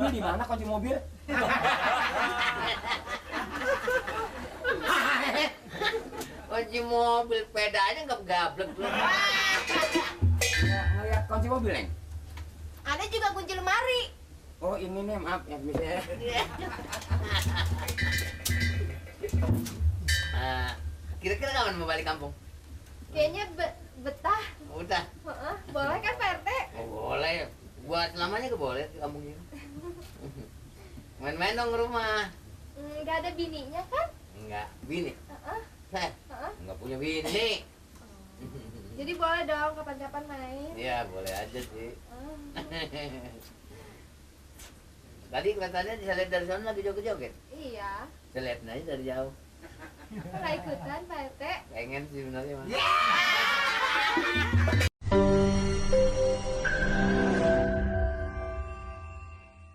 mobil di mana kunci mobil? Kunci mobil pedanya nggak gablek lu. Ngeliat kunci mobil, Neng? Ada juga kunci lemari. Oh, ini nih, maaf ya, bisa ya. Kira-kira kapan mau balik kampung? Kayaknya betah. Udah. Heeh, boleh kan Pak RT? Oh, boleh. Buat selamanya ke boleh ke kampung ini. Main-main dong ke rumah. Nggak ada bininya kan? Enggak, bini. Heeh, Heh, heeh. enggak punya bini. Jadi boleh dong kapan-kapan main. Iya, boleh aja sih. Oh. Tadi kelihatannya bisa lihat dari sana lagi joget-joget. Iya. Saya lihat aja dari jauh. Nggak ikutan Pak RT? Pengen sih sebenarnya, Mas.